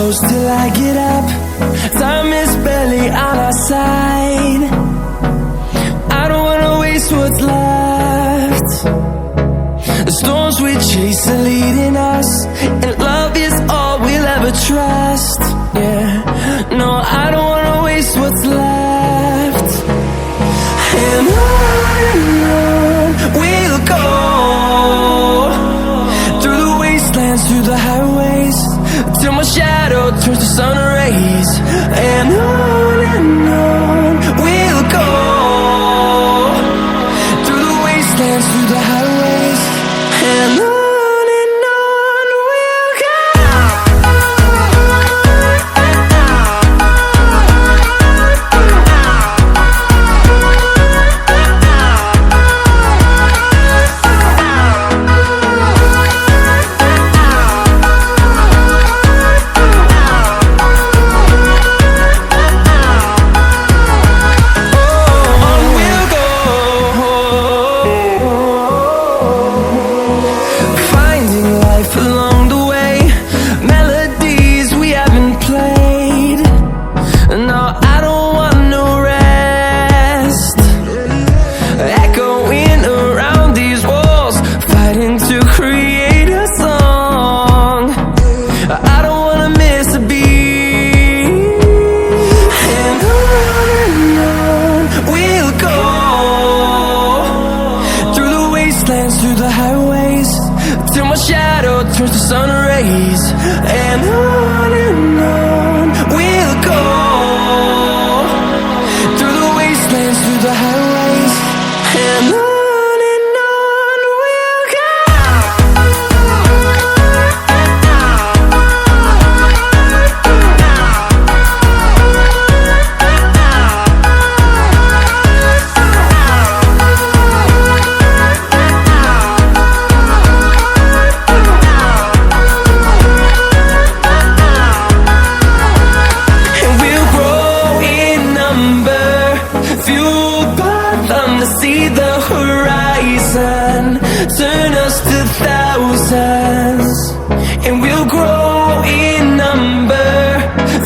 close till I get up. Time is barely on our side. I don't wanna waste what's left. The storms we chase are leading us, and love is all we'll ever trust. Yeah, no, I don't wanna waste what's left. And on we'll go, through the wastelands, through the highways, till my shadow turns to sun rays. And on we'll go, through the wastelands, through the highways, and on we'll go. Through the highways, till my shadow turns to sun rays. And on we'll go, through the wastelands, through the highways, and on we'll go. See the horizon turn us to thousands, and we'll grow in number,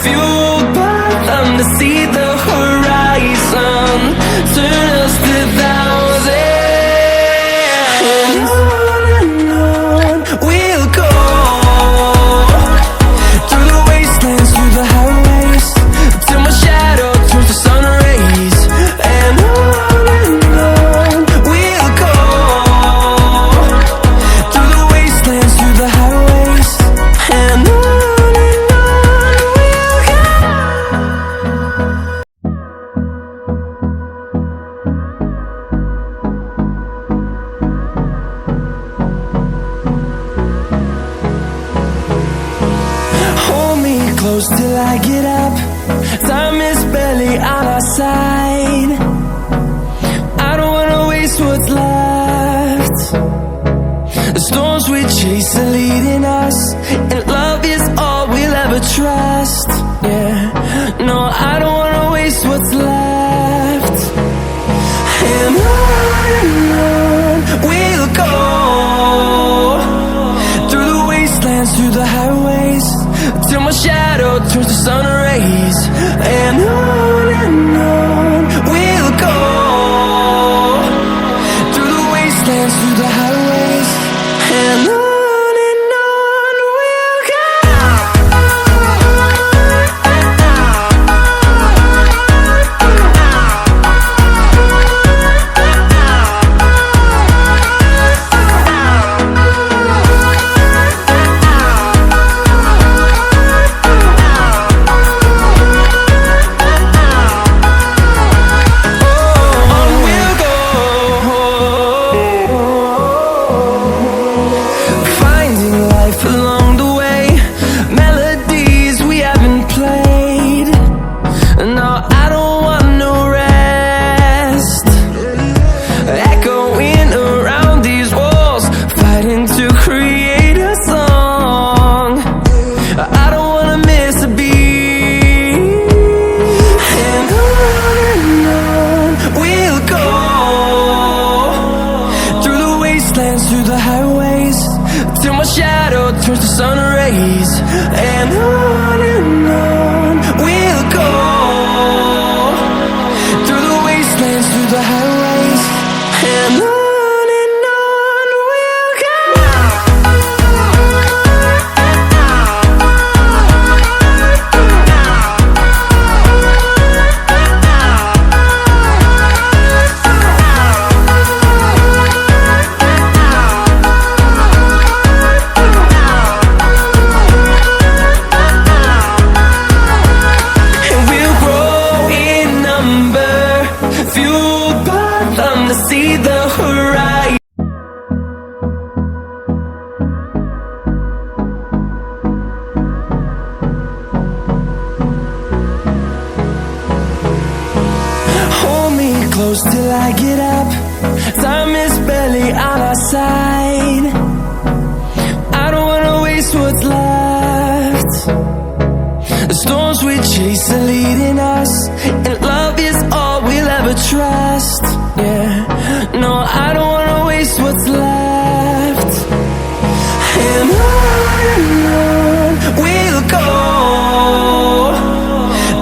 fueled by them. To see the horizon turn us to thousands, and on we'll go, through the wastelands, through the highways, till my shadow turns to sun rays. And close till I get up. Time is barely on our side. I don't wanna waste what's left. The storms we chase are leading us, and love is all we'll ever trust. Yeah, no, I don't wanna waste what's left. And on we'll go, through the wastelands, through the highways, till my shadow turns to sun rays. And on we'll go, through the wastelands, through the highways, and on we'll go. till I get up. Time is barely on our side. I don't wanna waste what's left. The storms we chase are leading us, and love is all we'll ever trust. Yeah, no, I don't wanna waste what's left. And on we'll go,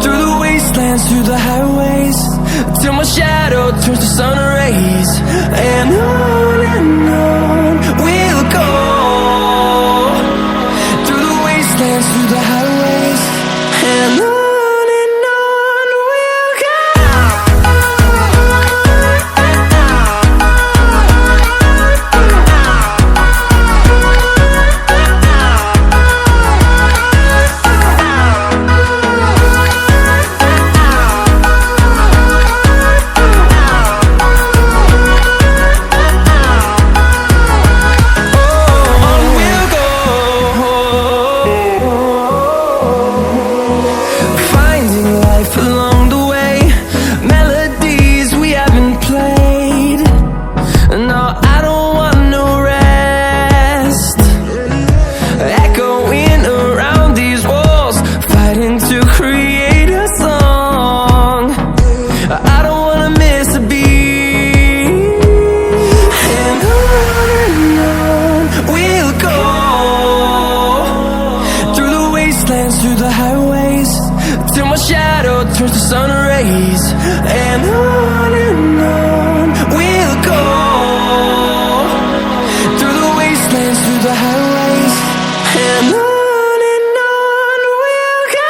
through the wastelands, through the highways, till my shadow turns to sun rays. And on we'll go, through the wastelands, through the highways, and on we'll go. Through the highways, till my shadow turns to sun rays. And on we'll go, through the wastelands, through the highways, and on we'll go.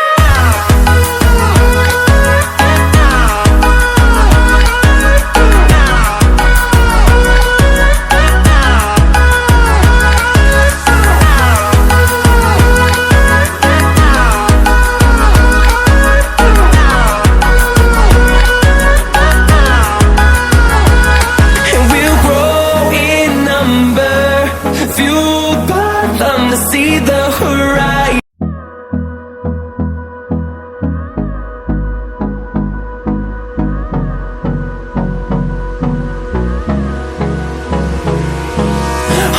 See the horizon.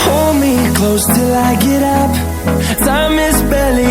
Hold me close till I get up. Time is barely